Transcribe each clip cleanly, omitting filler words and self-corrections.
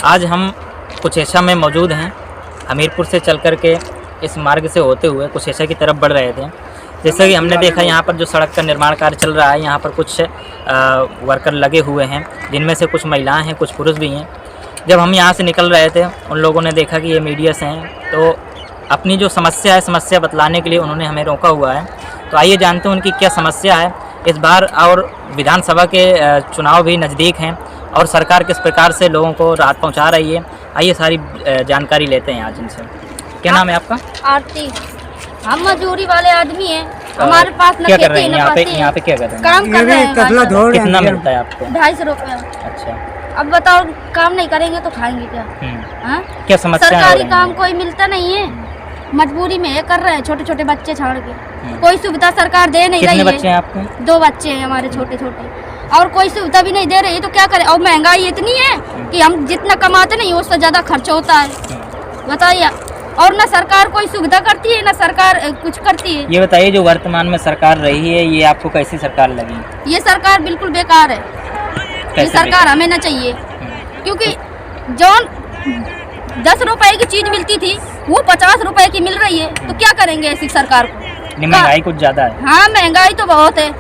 आज हम कुछेसा में मौजूद हैं। हमीरपुर से चल कर के इस मार्ग से होते हुए कुछेसा की तरफ बढ़ रहे थे। जैसे कि हमने देखा यहाँ पर जो सड़क का निर्माण कार्य चल रहा है, यहाँ पर कुछ वर्कर लगे हुए हैं, जिनमें से कुछ महिलाएं हैं, कुछ पुरुष भी हैं। जब हम यहाँ से निकल रहे थे, उन लोगों ने देखा कि ये मीडिया से हैं, तो अपनी जो समस्या है, समस्या बतलाने के लिए उन्होंने हमें रोका हुआ है। तो आइए जानते हैं उनकी क्या समस्या है इस बार। और विधानसभा के चुनाव भी नज़दीक हैं और सरकार किस प्रकार से लोगों को राहत पहुंचा रही है, आइए सारी जानकारी लेते हैं आज इनसे। क्या नाम है आपका? आरती। हम मजदूरी वाले आदमी हैं, हमारे पास न क्या कर रहे खेती हैं यहाँ पे क्या कर रहे हैं? काम कर रहे हैं। कितना मिलता है आपको? 250 रुपये। अच्छा, अब बताओ, काम नहीं करेंगे तो खाएंगे क्या? हाँ? क्या समस्या? सरकारी काम कोई मिलता नहीं है, मजबूरी में ये कर रहे हैं, छोटे छोटे बच्चे छाड़ के। कोई सुविधा सरकार दे नहीं रही है। कितने बच्चे हैं आपके? 2 बच्चे हैं हमारे छोटे छोटे, और कोई सुविधा भी नहीं दे रही है, तो क्या करें? और महंगाई इतनी है कि हम जितना कमाते नहीं उससे ज़्यादा खर्च होता है, बताइए। और ना सरकार कोई सुविधा करती है, ना सरकार कुछ करती है। ये बताइए, जो वर्तमान में सरकार रही है, ये आपको कैसी सरकार लगी? ये सरकार बिल्कुल बेकार है। ये सरकार हमें ना चाहिए, क्योंकि जो 10 रुपए की चीज मिलती थी वो 50 रुपए की मिल रही है, तो क्या करेंगे ऐसी सरकार को? महंगाई कुछ ज्यादा है। हाँ, महंगाई तो बहुत है।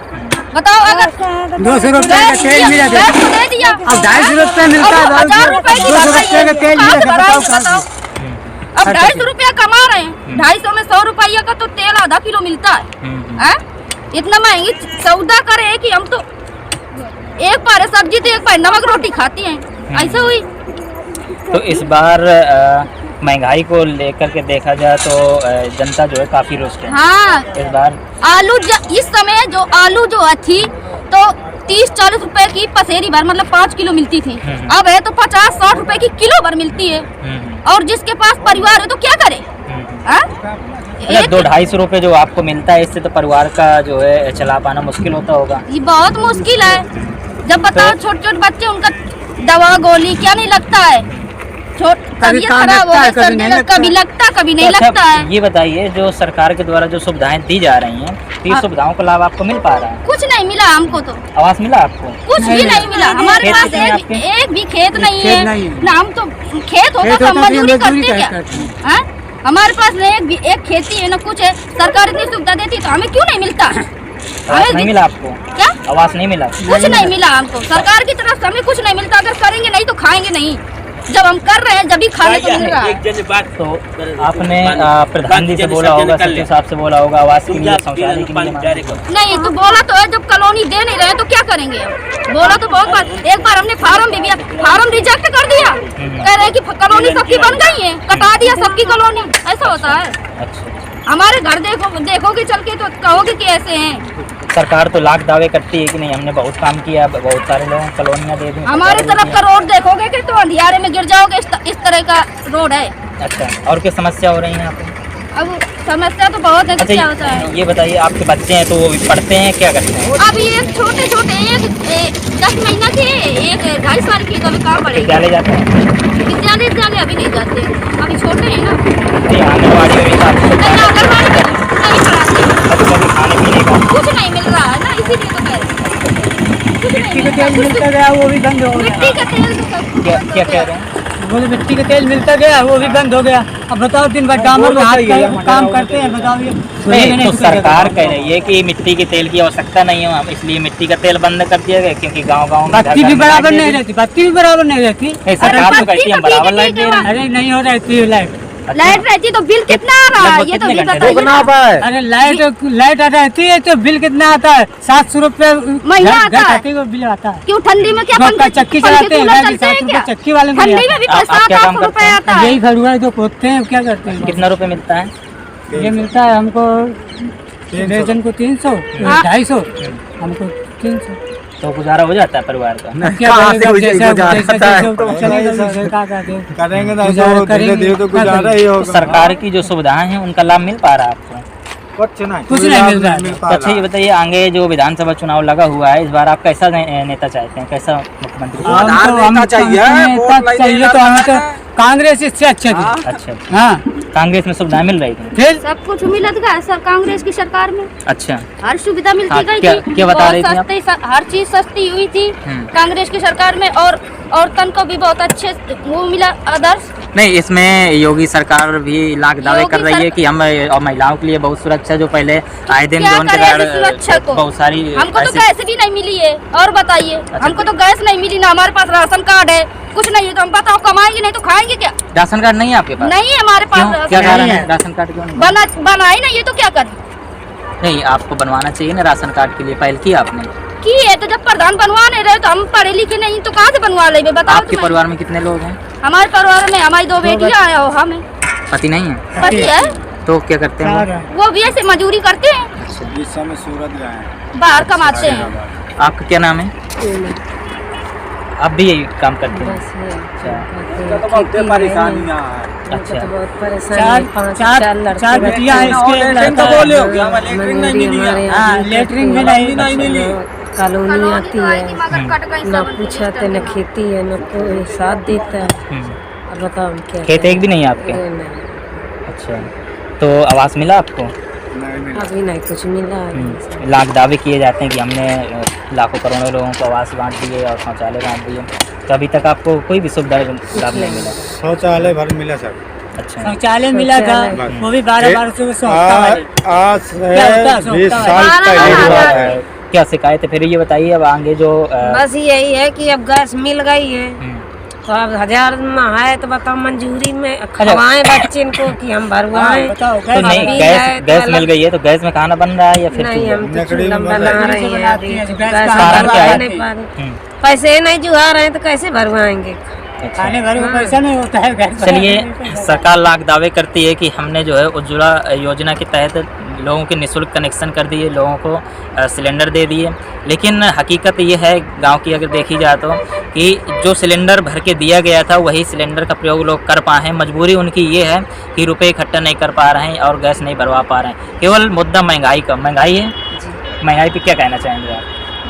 बताओ, अगर 200 रुपए का तेल मिला दे दिया, अब 250 रुपए मिलता है, 1000 रुपए की 200 रुपए का तेल मिला, बताओ। अब 250 रुपया कमा रहे हैं, 250 में 100 रुपया का तो तेल आधा किलो मिलता है। इतना महंगी सौदा करे कि हम तो एक बार सब्जी तो एक बार नमक रोटी खाती हैं, ऐसा हुई। तो इस बार महंगाई को लेकर के देखा जाए तो जनता जो है काफी रुष्ट है। हाँ, इस बार आलू इस समय जो आलू जो थी तो 30-40 रुपए की पसेरी भर, मतलब 5 किलो मिलती थी। अब है तो 50-60 रुपए की किलो भर मिलती है। और जिसके पास परिवार है तो क्या करे? 200-250 रुपए जो आपको मिलता है, इससे तो परिवार का जो है चला पाना मुश्किल होता होगा। ये बहुत मुश्किल है। जब बताओ, छोटे छोटे बच्चे, उनका दवा गोली क्या नहीं लगता है, तबीयत खराब हो गई, कभी लगता कभी नहीं लगता है। ये बताइए, जो सरकार के द्वारा जो सुविधाएं दी जा रही हैं, तो सुविधाओं का लाभ आपको मिल पा रहा है? कुछ नहीं मिला हमको तो। आवास मिला आपको? कुछ भी नहीं मिला। हमारे पास एक भी खेत नहीं है ना। हम तो खेत होगा तो मजदूरी करते क्या? हमारे पास एक खेती है ना कुछ है। सरकार इतनी सुविधा देती तो हमें क्यों नहीं मिलता? आवास नहीं मिला आपको? क्या आवास नहीं मिला? कुछ नहीं मिला हमको, सरकार की तरफ से हमें कुछ नहीं मिलता। अगर करेंगे नहीं तो खाएंगे नहीं, जब हम कर रहे हैं जब भी खाने को मिल रहा है। तो आपने प्रधान जी से बोला होगा, सचिव साहब से बोला होगा, आवास के लिए, शौचालय के लिए? नहीं, तो बोला तो है, जब कॉलोनी दे नहीं रहे तो क्या करेंगे? बोला तो बहुत बार। एक बार हमने फार्म भी दिया, फार्म रिजेक्ट कर दिया, कह रहे कि कॉलोनी सबकी बन गई है, कटा दिया सबकी कॉलोनी। ऐसा होता है? अच्छा, हमारे घर देखोगे चल के तो कहोगे कि ऐसे हैं। सरकार तो लाख दावे करती है कि नहीं, हमने बहुत काम किया, बहुत सारे लोगों को कॉलोनियाँ दे दी। हमारे तरफ का रोड देखोगे कि तो अंधियारे में गिर जाओगे, इस तरह का रोड है। अच्छा, और क्या समस्या हो रही है यहाँ पे? अब समस्या तो बहुत है। क्या होता है? ये बताइए, आपके बच्चे हैं तो वो भी पढ़ते हैं, क्या करते हैं? अभी एक छोटे छोटे, एक 10 महीना के, एक 2.5 साल की, कभी कहाँ पढ़ेगी? विद्यालय जाते हैं? विद्यालय अभी नहीं जाते, अभी छोटे हैं ना। आंगनबाड़ी में खाने पीने का कुछ नहीं मिल रहा है ना, इसीलिए तो कह रहे हैं। मिट्टी का तेल मिलता गया, वो भी बंद हो गया। मिट्टी का तेल तो क्या कह रहे हैं? बोले मिट्टी का तेल मिलता गया, वो भी बंद हो गया। अब बताओ, दिन भर डामर में हाथ काम करते हैं, बताओ ये। नहीं, तो सरकार कह रही है कि मिट्टी के तेल की आवश्यकता नहीं हो, इसलिए मिट्टी का तेल बंद कर दिया गया, क्योंकि गाँव में बत्ती भी बराबर नहीं रहती, बत्ती भी बराबर नहीं रहती। सरकार तो कहती है हम बराबर लाइट दे रहे हैं। अरे नहीं हो रहती लाइट। लाइट रहती तो बिल कितना आ रहा है, ये तो बिल बताइए। अरे लाइट रहती है तो बिल कितना आता है? 700 रुपए महीना आता है। बिल आता है। क्यों ठंडी में क्या चक्की चलाते हैं, चक्की वाले में ठंडी में भी 700 रुपए आता है। यही घर हुआ जो पोतते हैं, क्या करते हैं? कितना रुपए मिलता है? ये मिलता है हमको रेजन को 300, 250, हमको 300। तो गुजारा हो जाता है परिवार का? सरकार की जो सुविधाएं हैं उनका लाभ मिल पा रहा है आपको? कुछ नहीं मिल रहा है। अच्छा, ये बताइए, आगे जो विधानसभा चुनाव लगा हुआ है, इस बार आप कैसा नेता चाहते हैं, कैसा मुख्यमंत्री? हम चाहिए तो हमें तो कांग्रेस इससे अच्छा थी। अच्छा, हाँ, कांग्रेस में सुविधाएं मिल रही थी? फिर सब कुछ मिलत गया सर कांग्रेस की सरकार में। अच्छा, हर सुविधा हाँ, मिलती गई थी। क्या बता रही थी आप? सस्ती हर चीज सस्ती हुई थी कांग्रेस की सरकार में। और औरतन को भी बहुत अच्छे वो मिला आदर्श। नहीं, इसमें योगी सरकार भी लाख दावे कर रही है कि हम और महिलाओं के लिए बहुत सुरक्षा, जो पहले आए दिन जो उनके सुरक्षा को बहुत सारी हमको तो ऐसी- गैस भी नहीं मिली है। और बताइए, हमको तो गैस नहीं मिली ना, हमारे पास राशन कार्ड है, कुछ नहीं है। तो हम बताओ कमाएंगे नहीं तो खाएंगे क्या? राशन कार्ड नहीं है आपके पास? नहीं है हमारे क्यों? पास क्या राशन कारण नहीं है है। राशन कार्ड क्यों नहीं? बनाए नहीं, ये तो क्या करें? नहीं, आपको बनवाना चाहिए ना राशन कार्ड के लिए, पहल की आपने? की है तो जब प्रधान बनवा नहीं रहे तो हम पढ़े लिखे नहीं तो कहाँ से बनवा लेंगे बताओ? आपके तुम्हें। परिवार में कितने लोग हैं? हमारे परिवार में हमारी 2 बेटियां हैं और हमें पति नहीं है? पति है, तो क्या करते हैं चार वो? है। वो भी ऐसे मजदूरी करते हैं, इस समय सूरत गए हैं। बाहर कमाते हैं। आपका क्या नाम है? आप भी यही काम करते हैं? तो बहुत परेशानियां हैं। अच्छा, चार बेटियां हैं इसके, एक लड़का है। बोले हो कि हमें लेटरिन नहीं मिली है। हाँ, लेटरिन भी नहीं। नहीं मिली। कॉलोनी आती तो है, आएगी मगर कट गई ना सब। पूछाते न खेती है न कोई साथ देता है। अब बताओ हम क्या खेत एक भी नहीं है आपके? नहीं, अच्छा, तो आवास मिला आपको? नहीं मिला। अभी नहीं कुछ मिला है। लाख दावे किए जाते हैं कि हमने लाखों करोड़ों लोगों को आवास बांट दिए और शौचालय बांट दिए, तो अभी तक आपको कोई भी सुविधा लाभ नहीं मिला? शौचालय भर मिला सर। अच्छा, शौचालय मिला था, शौचालय। वो भी 12 से सोचता वाली। आज क्या होता है? 20 सोचता साल है। पहले की बात है। क्या शिकायत है? फिर ये बताइए, अब आगे जो बस यही है कि अब गैस मिल गई है हम्म, तो अब 1000 में है तो बताओ मंजूरी में खवाएं बच्चे इनको कि हम भरवाएं। बताओ तो नहीं, अभी गैस है तो गैस मिल अलग- गई है तो गैस में खाना बन रहा है या फिर नहीं, चूल्हे? हम तो लकड़ी चूल्हा में बना लकड़ी रहे से हैं बनाती अभी, है, तो गैस गैस का कारण क्या है? नहीं पा रहे। हम्म, पैसे नहीं जुहा रहे हैं तो कैसे भरवाएंगे? अच्छा। खाने भर में पैसा नहीं होता है गैस चलिए, बनाने में पैसा। सरकार लाख दावे करती है कि हमने जो है उज्ज्वला योजना के तहत लोगों के निःशुल्क कनेक्शन कर दिए, लोगों को सिलेंडर दे दिए, लेकिन हकीकत ये है गांव की अगर देखी जाए तो कि जो सिलेंडर भर के दिया गया था वही सिलेंडर का प्रयोग लोग कर पाए हैं। मजबूरी उनकी ये है कि रुपए इकट्ठा नहीं कर पा रहे हैं और गैस नहीं भरवा पा रहे हैं। केवल मुद्दा महंगाई का, महंगाई है। महंगाई पे क्या कहना चाहेंगे आप?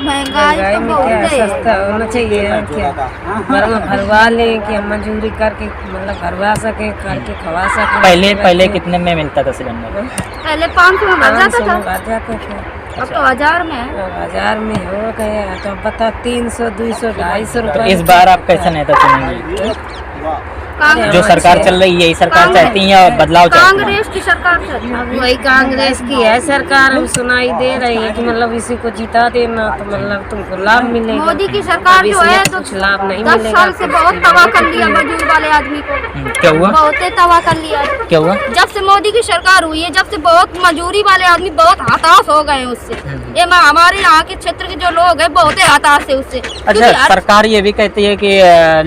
महंगाई तो में बहुत क्या है। सस्ता होना चाहिए क्या भरवा लें कि हम मजदूरी करके मतलब भरवा सके करके खवा सके। पहले कितने में मिलता था सिलेंडर? पहले 500 में भर जाता था, भर जाते थे, अब तो 1000 में है। अब 1000 में हो गया तो पता 300 200 250 तो रुपये। इस बार आप कैसे नेता चुनेंगे? कांग्रेस जो सरकार चल रही है यही सरकार चाहती है या बदलाव चाहती है? कांग्रेस की सरकार से वही कांग्रेस की है सरकार, हम सुनाई दे रही है कि मतलब इसी को जिता देना तो मतलब तुमको लाभ मिलेगा। मोदी की सरकार अब जो है इसमें तो कुछ लाभ नहीं 10 मिलेगा। साल से बहुत तबाह कर लिया मजदूर वाले आदमी को, क्या हुआ? बहुत तबाह कर लिया। क्या हुआ? जब से मोदी की सरकार हुई है, जब से बहुत मजदूरी वाले आदमी बहुत हताश हो गए हैं उससे। ये हमारे यहाँ के क्षेत्र के जो लोग हैं बहुत ही हताश है उससे। अच्छा, क्योंकि हर- सरकार ये भी कहती है कि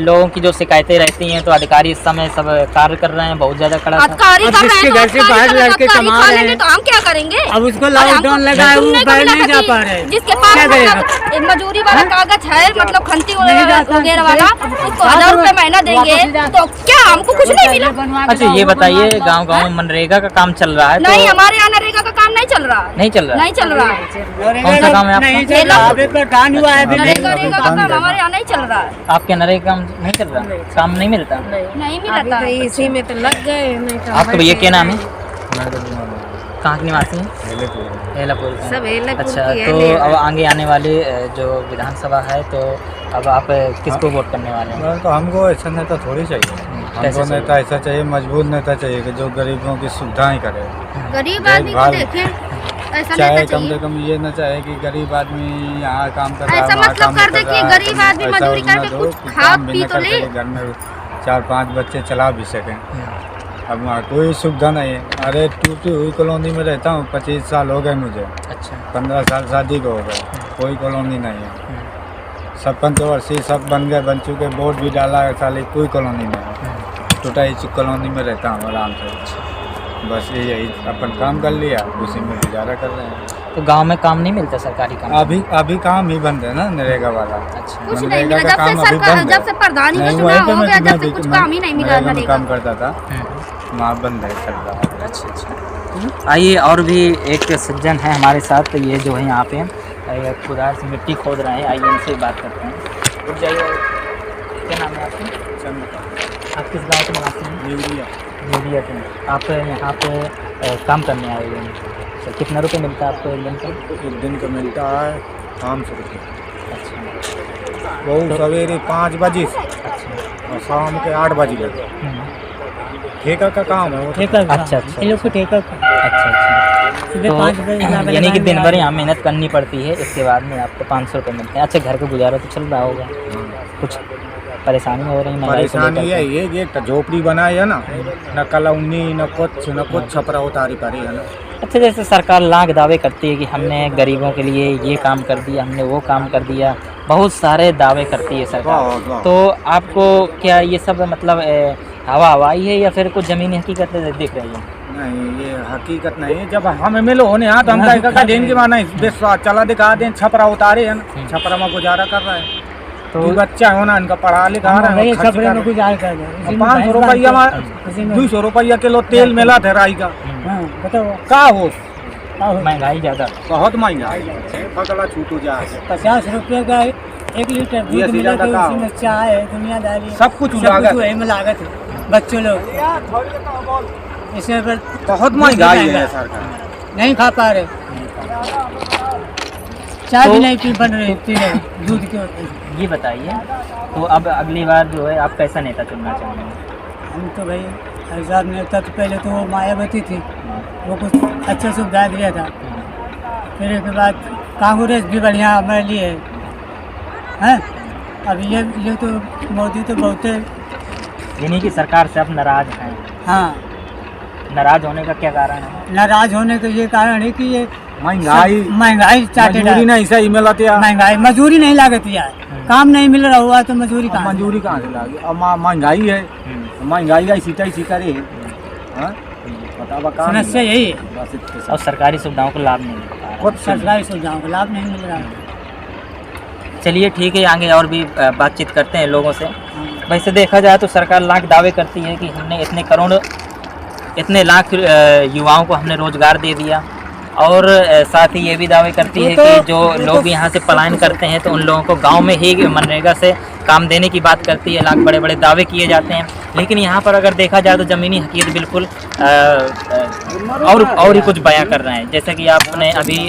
लोगों की जो शिकायतें रहती हैं तो अधिकारी इस समय सब कार्य कर रहे हैं, बहुत ज्यादा कड़ा था। अधिकारी अब कर रहे जिसके हैं तो घर से अधिकारी बाहर कर रहे हैं, लड़के अधिकारी कमा खा रहे लेंगे हैं। तो हम क्या करेंगे? अब उसको अरे लॉकडाउन हमको लगा है, वो सुनने को बाहर मिला नहीं था जा कि पा रहे हैं। जिसके पास क्या करेगा? मतलब मजदूरी वाला कागज है, मतलब खंती नहीं जाता। वगैरह वाला, उसको 1000 रुपए महीना देंगे तो क्या हमको कुछ नहीं मिला? अच्छा, ये बताइए, गांव-गांव में मनरेगा का काम चल रहा है तो नहीं, हमारे यहाँ नरेगा का काम नहीं चल रहा है। नहीं चल रहा? नहीं चल रहा है। कौन सा काम है आपका? नहीं चल रहा, अभी प्रधान हुआ है अभी नहीं। नरेगा का काम हमारे यहाँ नहीं चल रहा है, आपके नरेगा काम नहीं चल रहा? काम नहीं मिलता? नहीं अभी मिलता तो है। इसी में तो लग गए नहीं तो आपका भैया क्या नाम है? सब कहाँ के निवासी हैं? हेलापुर के। सब हेलापुर अच्छा, की है, तो ले- अब आगे आने वाली जो विधानसभा है तो अब आप किसको वोट करने वाले हैं? तो हमको ऐसा नेता थोड़ी चाहिए। कैसे हमको नेता ऐसा चाहिए, मजबूत नेता चाहिए कि जो गरीबों की सुविधाएं करे। गरीब आदमी को देखभाल। देखे ऐसा चाहे नहीं कम से चाहिए। कम ये ना चाहे कि गरीब आदमी यहाँ काम कर रहा है, ऐसा वहाँ मतलब काम कर दे रहा कि है, गरीब आदमी ऐसा मजदूरी होना करके दो कुछ कि खा काम भी पी ना तो कर ले। सके, घर में 4-5 बच्चे चला भी सकें। अब वहाँ कोई सुविधा नहीं है। अरे टूटी हुई कॉलोनी में रहता हूँ, 25 साल हो गए मुझे, अच्छा, 15 साल शादी को हो गए, कोई कॉलोनी नहीं है। सब पंचवर्षीय सब बन गए, बन चुके, बोर्ड भी डाला है, साली कोई कॉलोनी नहीं है। टूटा कॉलोनी में रहता हूँ आराम से, बस यही अपन काम कर लिया, उसी में गुजारा कर रहे हैं। तो गांव में काम नहीं मिलता सरकारी काम? अभी काम ही बंद है ना नरेगा वाला। अच्छा, कुछ नहीं मनरेगा मिला का जब से काम अभी सरकार, बंद है। जब से प्रधानी का नहीं, चुनाव वहीं पे हो मैं गया, मैं जब से भी- कुछ मैं काम ही नहीं मिला मनरेगा में नरेगा। काम करता था, वहाँ बंद है चल रहा है। अच्छा अच्छा। आइए, और भी एक सज्जन है हमारे साथ, तो ये जो है यहाँ पे कुदार से मिट्टी खोद रहे हैं, आइए इनसे बात करते हैं। रुक जाइए, क्या नाम है आपका? आप किस गाँव के निवासी हैं? यूरिया से। आप यहाँ पे काम करने आए हुए हैं। तो कितना रुपये मिलता है आपको एक दिन का? एक दिन का मिलता है 500 रुपये। अच्छा। वो सवेरे 5 बजे से अच्छा। और शाम के 8 बजे लगे। ठेका का काम है वो। ठेका का। अच्छा, अच्छा। ये लोग को ठेका का। अच्छा। सुबह तो 5 बजे जाकर यानी कि लगाने दिन भर जाते यहाँ मेहनत करनी पड़ती है, इसके बाद में आपको 500 रुपये मिलते हैं। अच्छा, घर का गुजारा तो चल रहा होगा? कुछ परेशानी हो रही है महंगाई को परेशानी लेकर है के? ये एक झोपड़ी बनाई है ना, न कलौनी न कुछ छपरा उतारी पड़ी है ना। अच्छा, जैसे सरकार लाख दावे करती है कि हमने गरीबों के लिए ये काम कर दिया, हमने वो काम कर दिया, बहुत सारे दावे करती है सरकार। वाह। तो आपको क्या ये सब मतलब हवाई है या फिर कुछ ज़मीनी हकीकत दिख रही है? नहीं, ये हकीकत नहीं है। जब हमें मिलो होने यहाँ तो हम का देन के माना विश्वास चला दिखा दें, छपरा उतारे है ना, छपरा में गुजारा कर रहे हैं। तो बच्चा होना इनका पढ़ा लिखा रहा है, खर्च छपरे कर में रहे गुजार कर दो। हैं। 500 रुपया 200 रुपया किलो तेल मिला था राई का। हाँ बताओ का हो महंगाई ज़्यादा। बहुत महंगा है, पगला छूटू जा 50 रुपये का 1 लीटर दूध ये मिला तो ज्यादा उसी में चाय है, दुनियादारी है, सब कुछ लागत है। में लागत है। बच्चों लोग इसमें पर बहुत महंगाई है सरकार। नहीं खा पा रहे, चाय भी नहीं पी रहे दूध के। ये बताइए, तो अब अगली बार जो है आप कैसा नेता चुनना चाहेंगे? हम तो भाई हजार नेता तो पहले तो वो मायावती थी, वो कुछ अच्छा सुविधा दिया था। फिर उसके बाद कांग्रेस भी बढ़िया हमारे लिए है। अब ये तो मोदी तो बहुत यानी कि सरकार से आप नाराज हैं। हाँ, नाराज होने का क्या कारण है? नाराज होने का ये कारण है कि ये महंगाई चार्टेड मजदूरी नहीं सही मिला था। महंगाई, मजदूरी नहीं लागत यार, काम नहीं मिल रहा हुआ तो मजदूरी कहाँ? मंजूरी कहाँ से लागी? अब महंगाई है, महंगाई का इसी करे हाँ? बतावा कहाँ समस्या मिला? यही है, बस इतने से। और सरकारी सुविधाओं का लाभ नहीं मिल पा रहा। खुद सरकारी सुविधाओं का लाभ नहीं मिल रहा है। चलिए ठीक है, आगे और भी बातचीत करते हैं लोगों से। हाँ। वैसे देखा जाए तो सरकार लाख दावे करती है कि हमने इतने लाख युवाओं को हमने रोजगार दे दिया, और साथ ही ये भी दावे करती है कि जो लोग यहाँ से पलायन करते हैं तो उन लोगों को गांव में ही मनरेगा से काम देने की बात करती है। लाख बड़े बड़े दावे किए जाते हैं, लेकिन यहाँ पर अगर देखा जाए तो ज़मीनी हकीकत बिल्कुल और ही कुछ बयां कर रहे हैं। जैसे कि आपने अभी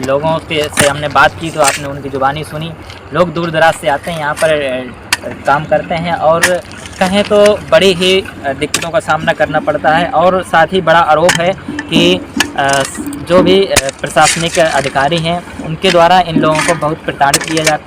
लोगों से हमने बात की तो आपने उनकी ज़ुबानी सुनी। लोग दूर दराज से आते हैं यहाँ पर काम करते हैं, और कहें तो बड़ी ही दिक्कतों का सामना करना पड़ता है। और साथ ही बड़ा आरोप है कि जो भी प्रशासनिक अधिकारी हैं उनके द्वारा इन लोगों को बहुत प्रताड़ित किया जाता है।